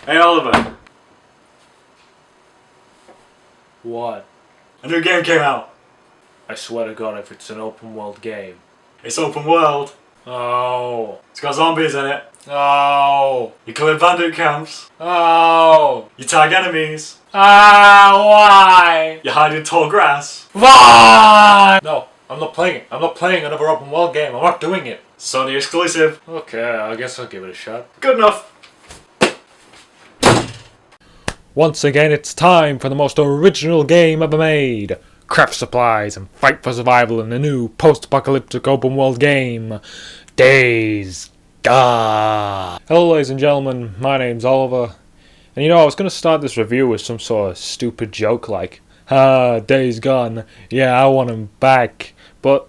Hey Oliver. What? A new game came out. I swear to God, if it's an open world game. It's open world. Oh. It's got zombies in it. Oh. You clear bandit camps. Oh. You tag enemies. Why? You hide in tall grass. Why? No, I'm not playing it. I'm not playing another open world game. I'm not doing it. Sony exclusive. Okay, I guess I'll give it a shot. Good enough. Once again, it's time for the most original game ever made. Craft supplies and fight for survival in the new post-apocalyptic open-world game, Days Gone. Hello ladies and gentlemen, my name's Oliver. And you know, I was going to start this review with some sort of stupid joke like, Days Gone, yeah, I want him back. But,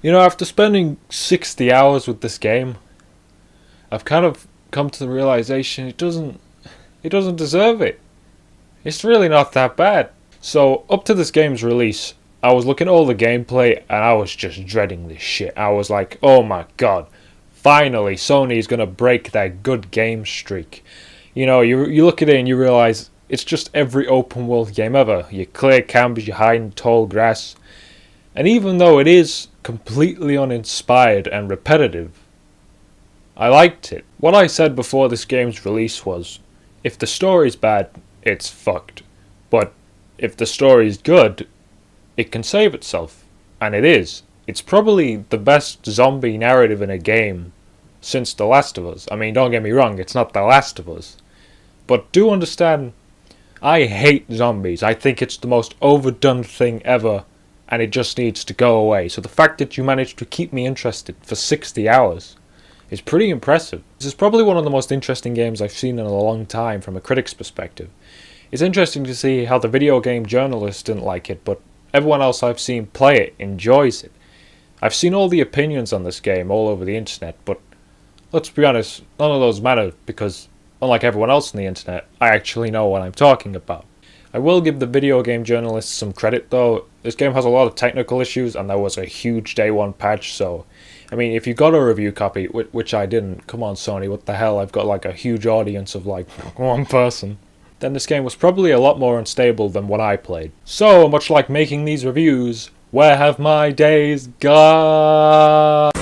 you know, after spending 60 hours with this game, I've kind of come to the realization it doesn't deserve it. It's really not that bad. So, up to this game's release, I was looking at all the gameplay and I was just dreading this shit. I was like, oh my god, finally Sony's gonna break that good game streak. You know, you look at it and you realize it's just every open world game ever. You clear camps, you hide in tall grass. And even though it is completely uninspired and repetitive, I liked it. What I said before this game's release was, if the story's bad, it's fucked. But if the story's good, it can save itself. And it is. It's probably the best zombie narrative in a game since The Last of Us. I mean, don't get me wrong, it's not The Last of Us. But do understand, I hate zombies. I think it's the most overdone thing ever, and it just needs to go away. So the fact that you managed to keep me interested for 60 hours is pretty impressive. This is probably one of the most interesting games I've seen in a long time from a critic's perspective. It's interesting to see how the video game journalists didn't like it, but everyone else I've seen play it enjoys it. I've seen all the opinions on this game all over the internet, but let's be honest, none of those matter because, unlike everyone else on the internet, I actually know what I'm talking about. I will give the video game journalists some credit though. This game has a lot of technical issues and there was a huge day one patch, so I mean, if you got a review copy, which I didn't, come on Sony, what the hell, I've got like a huge audience of like one person, then this game was probably a lot more unstable than what I played. So, much like making these reviews, where have my days gone?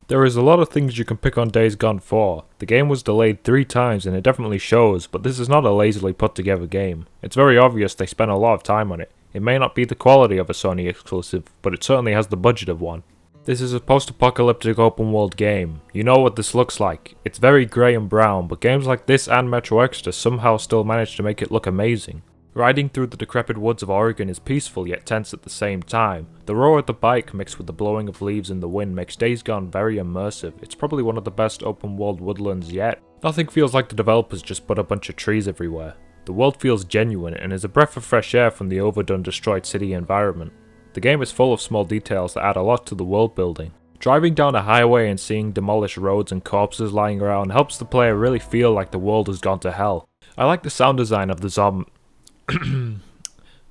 There is a lot of things you can pick on Days Gone for. The game was delayed 3 times and it definitely shows, but this is not a lazily put together game. It's very obvious they spent a lot of time on it. It may not be the quality of a Sony exclusive, but it certainly has the budget of one. This is a post-apocalyptic open world game. You know what this looks like. It's very grey and brown, but games like this and Metro Exodus somehow still manage to make it look amazing. Riding through the decrepit woods of Oregon is peaceful yet tense at the same time. The roar of the bike mixed with the blowing of leaves in the wind makes Days Gone very immersive. It's probably one of the best open world woodlands yet. Nothing feels like the developers just put a bunch of trees everywhere. The world feels genuine and is a breath of fresh air from the overdone destroyed city environment. The game is full of small details that add a lot to the world building. Driving down a highway and seeing demolished roads and corpses lying around helps the player really feel like the world has gone to hell. I like the sound design of the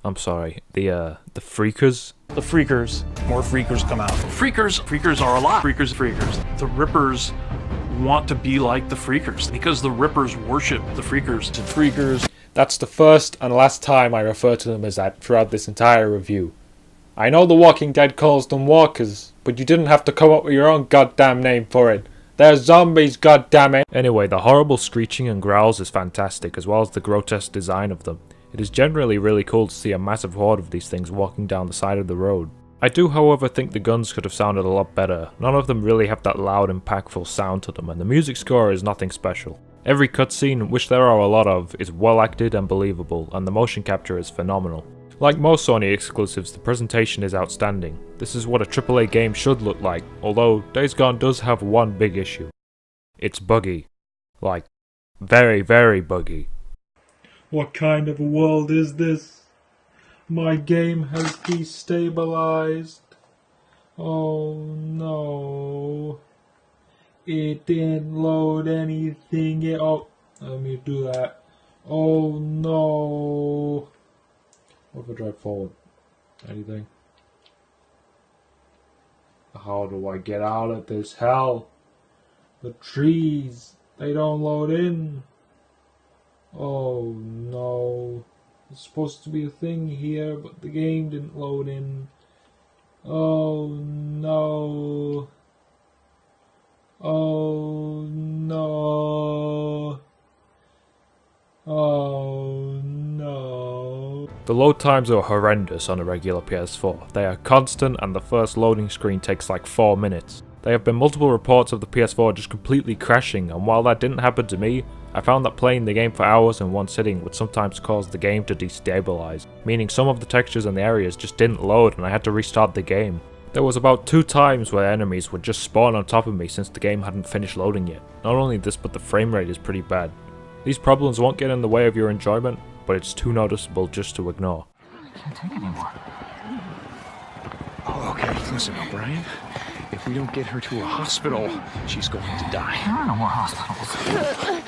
I'm sorry, the freakers. The freakers. More freakers come out. Freakers are alive. Freakers. The Rippers want to be like the freakers because the Rippers worship the freakers. That's the first and last time I refer to them as that throughout this entire review. I know The Walking Dead calls them walkers, but you didn't have to come up with your own goddamn name for it. They're zombies, goddammit. Anyway, the horrible screeching and growls is fantastic, as well as the grotesque design of them. It is generally really cool to see a massive horde of these things walking down the side of the road. I do however think the guns could have sounded a lot better. None of them really have that loud impactful sound to them, and the music score is nothing special. Every cutscene, which there are a lot of, is well acted and believable, and the motion capture is phenomenal. Like most Sony exclusives, the presentation is outstanding. This is what a AAA game should look like, although Days Gone does have one big issue. It's buggy. Like, very, very buggy. What kind of a world is this? My game has destabilized. Oh no. It didn't load anything. Oh, let me do that. Oh no. Overdrive forward. Anything? How do I get out of this hell? The trees, they don't load in. Oh no. There's supposed to be a thing here, but the game didn't load in. Oh no. Oh no. Oh no. The load times are horrendous on a regular PS4. They are constant and the first loading screen takes like 4 minutes. There have been multiple reports of the PS4 just completely crashing, and while that didn't happen to me, I found that playing the game for hours in one sitting would sometimes cause the game to destabilize, meaning some of the textures and the areas just didn't load and I had to restart the game. There was about 2 times where enemies would just spawn on top of me since the game hadn't finished loading yet. Not only this, but the frame rate is pretty bad. These problems won't get in the way of your enjoyment, but it's too noticeable just to ignore. I can't take anymore. Oh, okay. Listen, O'Brien. If we don't get her to a hospital, she's going to die. There are no more hospitals.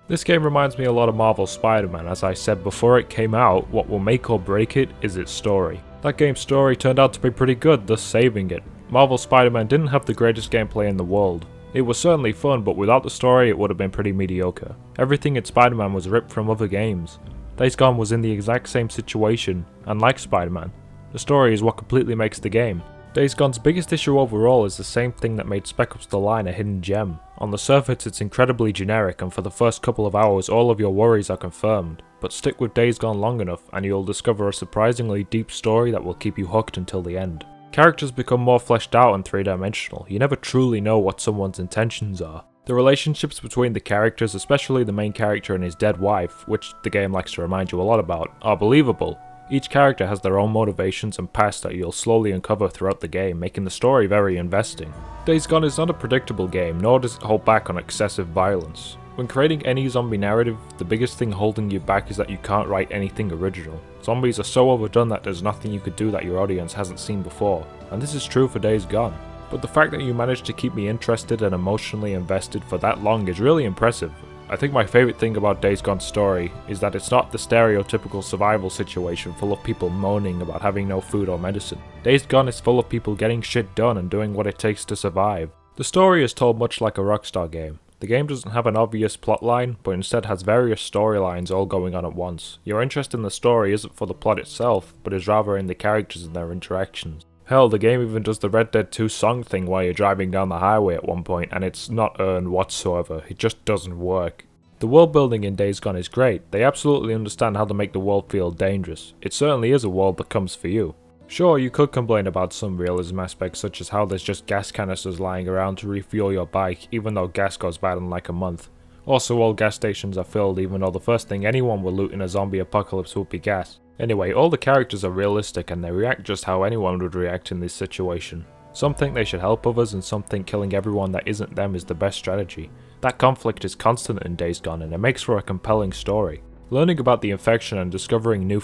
This game reminds me a lot of Marvel's Spider-Man. As I said before it came out, what will make or break it is its story. That game's story turned out to be pretty good, thus saving it. Marvel's Spider-Man didn't have the greatest gameplay in the world. It was certainly fun, but without the story it would have been pretty mediocre. Everything in Spider-Man was ripped from other games. Days Gone was in the exact same situation, and like Spider-Man, the story is what completely makes the game. Days Gone's biggest issue overall is the same thing that made Spec Ops The Line a hidden gem. On the surface it's incredibly generic, and for the first couple of hours all of your worries are confirmed, but stick with Days Gone long enough and you'll discover a surprisingly deep story that will keep you hooked until the end. Characters become more fleshed out and three-dimensional. You never truly know what someone's intentions are. The relationships between the characters, especially the main character and his dead wife, which the game likes to remind you a lot about, are believable. Each character has their own motivations and past that you'll slowly uncover throughout the game, making the story very investing. Days Gone is not a predictable game, nor does it hold back on excessive violence. When creating any zombie narrative, the biggest thing holding you back is that you can't write anything original. Zombies are so overdone that there's nothing you could do that your audience hasn't seen before, and this is true for Days Gone. But the fact that you managed to keep me interested and emotionally invested for that long is really impressive. I think my favourite thing about Days Gone's story is that it's not the stereotypical survival situation full of people moaning about having no food or medicine. Days Gone is full of people getting shit done and doing what it takes to survive. The story is told much like a Rockstar game. The game doesn't have an obvious plotline, but instead has various storylines all going on at once. Your interest in the story isn't for the plot itself, but is rather in the characters and their interactions. Hell, the game even does the Red Dead 2 song thing while you're driving down the highway at one point, and it's not earned whatsoever. It just doesn't work. The world building in Days Gone is great. They absolutely understand how to make the world feel dangerous. It certainly is a world that comes for you. Sure, you could complain about some realism aspects, such as how there's just gas canisters lying around to refuel your bike, even though gas goes bad in like a month. Also, all gas stations are filled, even though the first thing anyone will loot in a zombie apocalypse would be gas. Anyway, all the characters are realistic and they react just how anyone would react in this situation. Some think they should help others, and some think killing everyone that isn't them is the best strategy. That conflict is constant in Days Gone, and it makes for a compelling story. Learning about the infection and discovering new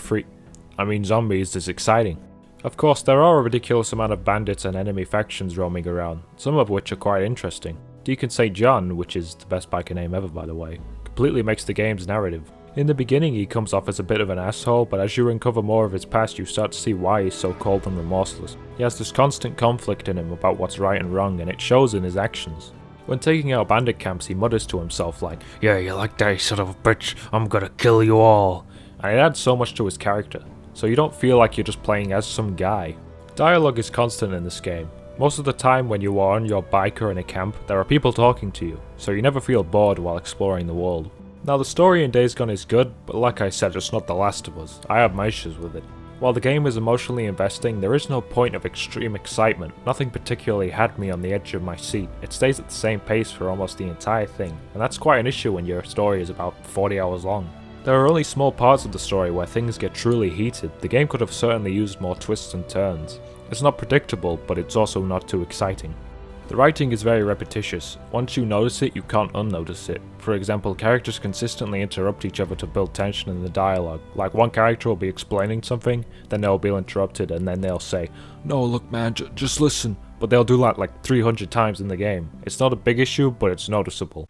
zombies is exciting. Of course, there are a ridiculous amount of bandits and enemy factions roaming around, some of which are quite interesting. Deacon St. John, which is the best biker name ever by the way, completely makes the game's narrative. In the beginning he comes off as a bit of an asshole, but as you uncover more of his past you start to see why he's so cold and remorseless. He has this constant conflict in him about what's right and wrong, and it shows in his actions. When taking out bandit camps he mutters to himself like, "Yeah, you like that, you son of a bitch, I'm gonna kill you all." And it adds so much to his character, so you don't feel like you're just playing as some guy. Dialogue is constant in this game. Most of the time when you are on your bike or in a camp, there are people talking to you, so you never feel bored while exploring the world. Now the story in Days Gone is good, but like I said, it's not The Last of Us. I have my issues with it. While the game is emotionally investing, there is no point of extreme excitement. Nothing particularly had me on the edge of my seat. It stays at the same pace for almost the entire thing, and that's quite an issue when your story is about 40 hours long. There are only small parts of the story where things get truly heated. The game could have certainly used more twists and turns. It's not predictable, but it's also not too exciting. The writing is very repetitious. Once you notice it, you can't unnotice it. For example, characters consistently interrupt each other to build tension in the dialogue. Like one character will be explaining something, then they'll be interrupted, and then they'll say, "No, look man, just listen." But they'll do that like 300 times in the game. It's not a big issue, but it's noticeable.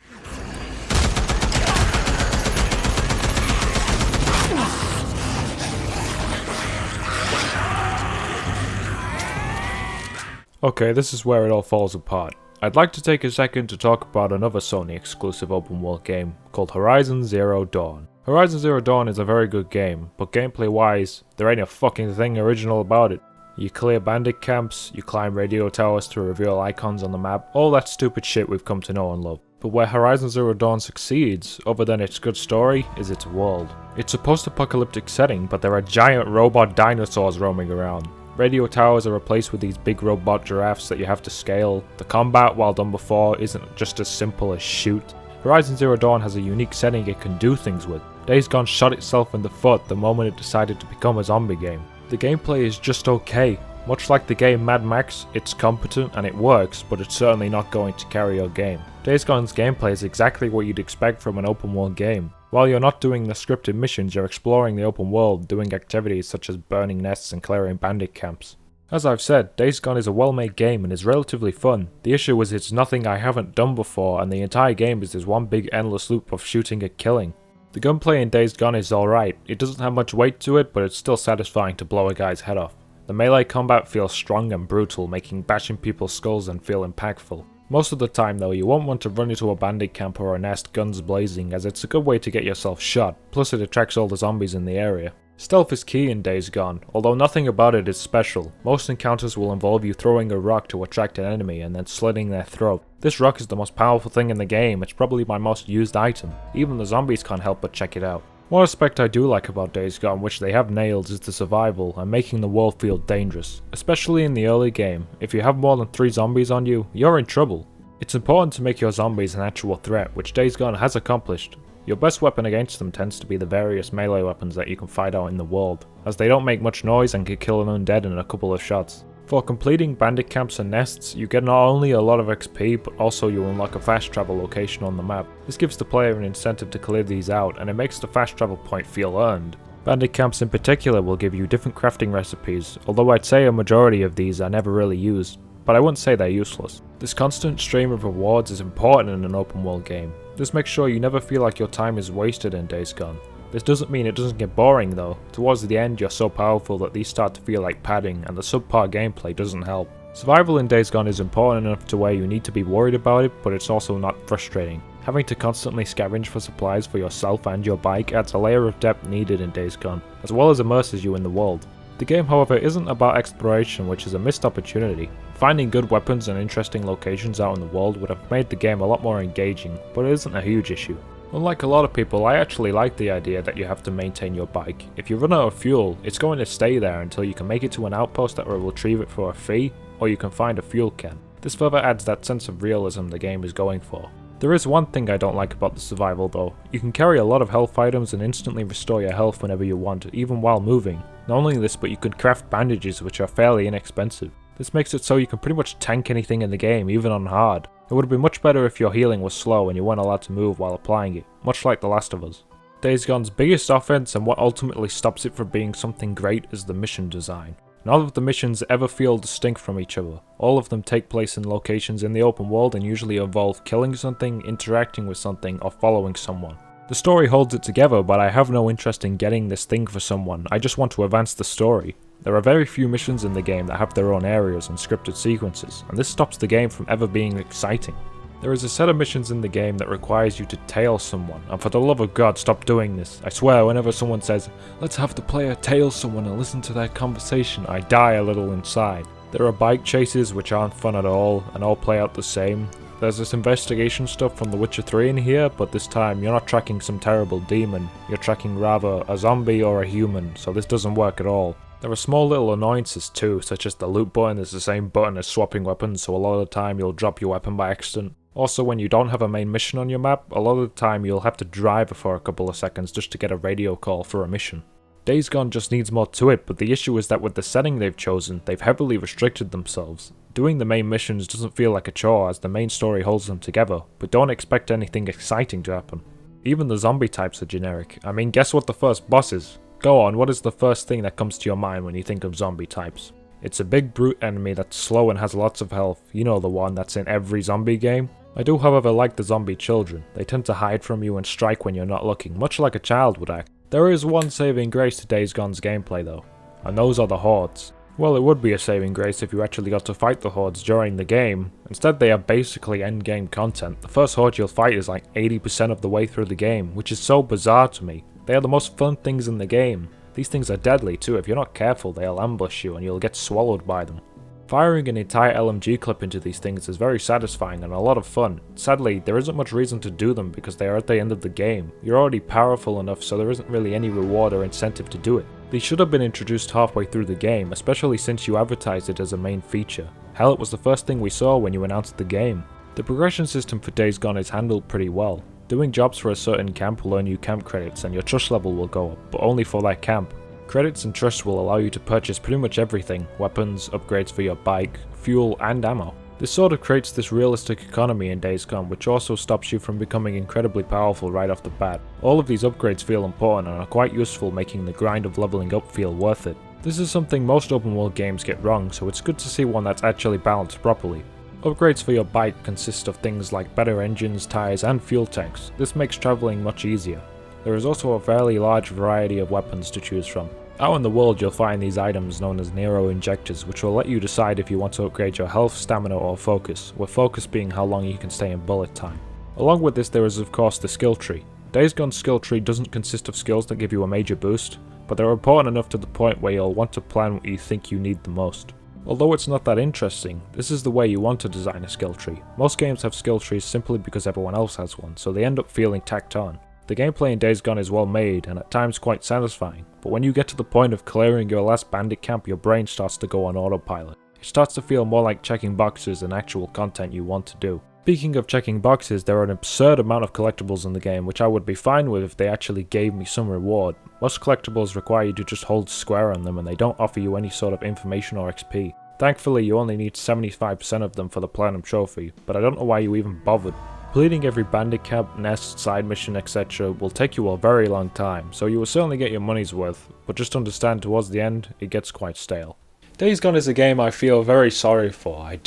Okay, this is where it all falls apart. I'd like to take a second to talk about another Sony exclusive open world game called Horizon Zero Dawn. Horizon Zero Dawn is a very good game, but gameplay wise, there ain't a fucking thing original about it. You clear bandit camps, you climb radio towers to reveal icons on the map, all that stupid shit we've come to know and love. But where Horizon Zero Dawn succeeds, other than its good story, is its world. It's a post-apocalyptic setting, but there are giant robot dinosaurs roaming around. Radio towers are replaced with these big robot giraffes that you have to scale. The combat, while done before, isn't just as simple as shoot. Horizon Zero Dawn has a unique setting it can do things with. Days Gone shot itself in the foot the moment it decided to become a zombie game. The gameplay is just okay. Much like the game Mad Max, it's competent and it works, but it's certainly not going to carry your game. Days Gone's gameplay is exactly what you'd expect from an open world game. While you're not doing the scripted missions, you're exploring the open world, doing activities such as burning nests and clearing bandit camps. As I've said, Days Gone is a well-made game and is relatively fun. The issue is it's nothing I haven't done before, and the entire game is this one big endless loop of shooting and killing. The gunplay in Days Gone is alright. It doesn't have much weight to it, but it's still satisfying to blow a guy's head off. The melee combat feels strong and brutal, making bashing people's skulls and feel impactful. Most of the time though, you won't want to run into a bandit camp or a nest guns blazing, as it's a good way to get yourself shot, plus it attracts all the zombies in the area. Stealth is key in Days Gone, although nothing about it is special. Most encounters will involve you throwing a rock to attract an enemy and then slitting their throat. This rock is the most powerful thing in the game, it's probably my most used item. Even the zombies can't help but check it out. One aspect I do like about Days Gone, which they have nailed, is the survival and making the world feel dangerous. Especially in the early game, if you have more than 3 zombies on you, you're in trouble. It's important to make your zombies an actual threat, which Days Gone has accomplished. Your best weapon against them tends to be the various melee weapons that you can find out in the world, as they don't make much noise and can kill an undead in a couple of shots. For completing bandit camps and nests, you get not only a lot of XP, but also you unlock a fast travel location on the map. This gives the player an incentive to clear these out, and it makes the fast travel point feel earned. Bandit camps in particular will give you different crafting recipes, although I'd say a majority of these are never really used, but I wouldn't say they're useless. This constant stream of rewards is important in an open world game. This makes sure you never feel like your time is wasted in Days Gone. This doesn't mean it doesn't get boring though. Towards the end you're so powerful that these start to feel like padding, and the subpar gameplay doesn't help. Survival in Days Gone is important enough to where you need to be worried about it, but it's also not frustrating. Having to constantly scavenge for supplies for yourself and your bike adds a layer of depth needed in Days Gone, as well as immerses you in the world. The game, however, isn't about exploration, which is a missed opportunity. Finding good weapons and interesting locations out in the world would have made the game a lot more engaging, but it isn't a huge issue. Unlike a lot of people, I actually like the idea that you have to maintain your bike. If you run out of fuel, it's going to stay there until you can make it to an outpost that will retrieve it for a fee, or you can find a fuel can. This further adds that sense of realism the game is going for. There is one thing I don't like about the survival though. You can carry a lot of health items and instantly restore your health whenever you want, even while moving. Not only this, but you can craft bandages which are fairly inexpensive. This makes it so you can pretty much tank anything in the game, even on hard. It would have been much better if your healing was slow and you weren't allowed to move while applying it, much like The Last of Us. Days Gone's biggest offense and what ultimately stops it from being something great is the mission design. None of the missions ever feel distinct from each other. All of them take place in locations in the open world and usually involve killing something, interacting with something, or following someone. The story holds it together, but I have no interest in getting this thing for someone, I just want to advance the story. There are very few missions in the game that have their own areas and scripted sequences, and this stops the game from ever being exciting. There is a set of missions in the game that requires you to tail someone, and for the love of God, stop doing this. I swear, whenever someone says, "Let's have the player tail someone and listen to their conversation," I die a little inside. There are bike chases which aren't fun at all, and all play out the same. There's this investigation stuff from The Witcher 3 in here, but this time you're not tracking some terrible demon, you're tracking rather a zombie or a human, so this doesn't work at all. There are small little annoyances too, such as the loot button is the same button as swapping weapons, so a lot of the time you'll drop your weapon by accident. Also, when you don't have a main mission on your map, a lot of the time you'll have to drive for a couple of seconds just to get a radio call for a mission. Days Gone just needs more to it, but the issue is that with the setting they've chosen, they've heavily restricted themselves. Doing the main missions doesn't feel like a chore as the main story holds them together, but don't expect anything exciting to happen. Even the zombie types are generic. I mean, guess what the first boss is? Go on, what is the first thing that comes to your mind when you think of zombie types? It's a big brute enemy that's slow and has lots of health, you know, the one that's in every zombie game. I do however like the zombie children. They tend to hide from you and strike when you're not looking, much like a child would act. There is one saving grace to Days Gone's gameplay though, and those are the hordes. Well, it would be a saving grace if you actually got to fight the hordes during the game. Instead, they are basically endgame content. The first horde you'll fight is like 80% of the way through the game, which is so bizarre to me. They are the most fun things in the game. These things are deadly too. If you're not careful, they'll ambush you and you'll get swallowed by them. Firing an entire LMG clip into these things is very satisfying and a lot of fun. Sadly, there isn't much reason to do them because they are at the end of the game. You're already powerful enough, so there isn't really any reward or incentive to do it. These should have been introduced halfway through the game, especially since you advertised it as a main feature. Hell, it was the first thing we saw when you announced the game. The progression system for Days Gone is handled pretty well. Doing jobs for a certain camp will earn you camp credits and your trust level will go up, but only for that camp. Credits and trust will allow you to purchase pretty much everything: weapons, upgrades for your bike, fuel and ammo. This sort of creates this realistic economy in Days Gone, which also stops you from becoming incredibly powerful right off the bat. All of these upgrades feel important and are quite useful, making the grind of leveling up feel worth it. This is something most open world games get wrong, so it's good to see one that's actually balanced properly. Upgrades for your bike consist of things like better engines, tyres and fuel tanks. This makes travelling much easier. There is also a fairly large variety of weapons to choose from. Out in the world you'll find these items known as Nero injectors, which will let you decide if you want to upgrade your health, stamina or focus, with focus being how long you can stay in bullet time. Along with this there is of course the skill tree. Days Gone's skill tree doesn't consist of skills that give you a major boost, but they're important enough to the point where you'll want to plan what you think you need the most. Although it's not that interesting, this is the way you want to design a skill tree. Most games have skill trees simply because everyone else has one, so they end up feeling tacked on. The gameplay in Days Gone is well made and at times quite satisfying, but when you get to the point of clearing your last bandit camp, your brain starts to go on autopilot. It starts to feel more like checking boxes than actual content you want to do. Speaking of checking boxes, there are an absurd amount of collectibles in the game, which I would be fine with if they actually gave me some reward. Most collectibles require you to just hold square on them and they don't offer you any sort of information or XP. Thankfully you only need 75% of them for the Platinum Trophy, but I don't know why you even bothered. Completing every bandit camp, nest, side mission, etc. will take you a very long time, so you will certainly get your money's worth, but just understand towards the end, it gets quite stale. Days Gone is a game I feel very sorry for. I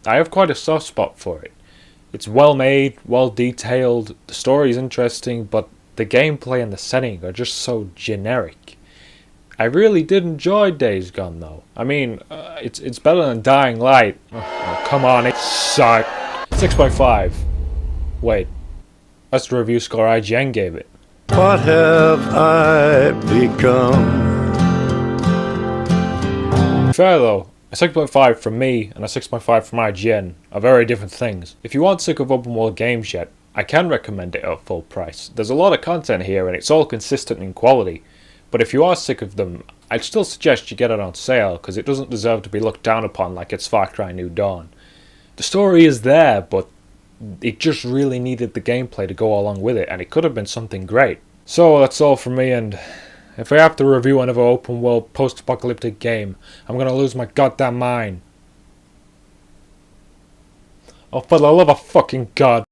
have quite a soft spot for it. It's well made, well detailed, the story is interesting, but the gameplay and the setting are just so generic. I really did enjoy Days Gone though. I mean, it's better than Dying Light. Oh, come on, it sucked. 6.5. Wait, that's the review score IGN gave it. What have I become? Fair though, a 6.5 from me and a 6.5 from IGN are very different things. If you aren't sick of open world games yet, I can recommend it at full price. There's a lot of content here and it's all consistent in quality, but if you are sick of them, I'd still suggest you get it on sale because it doesn't deserve to be looked down upon like it's Far Cry New Dawn. The story is there, but it just really needed the gameplay to go along with it, and it could have been something great. So that's all from me, and if I have to review another open world post-apocalyptic game, I'm gonna lose my goddamn mind. Oh, for the love of fucking God.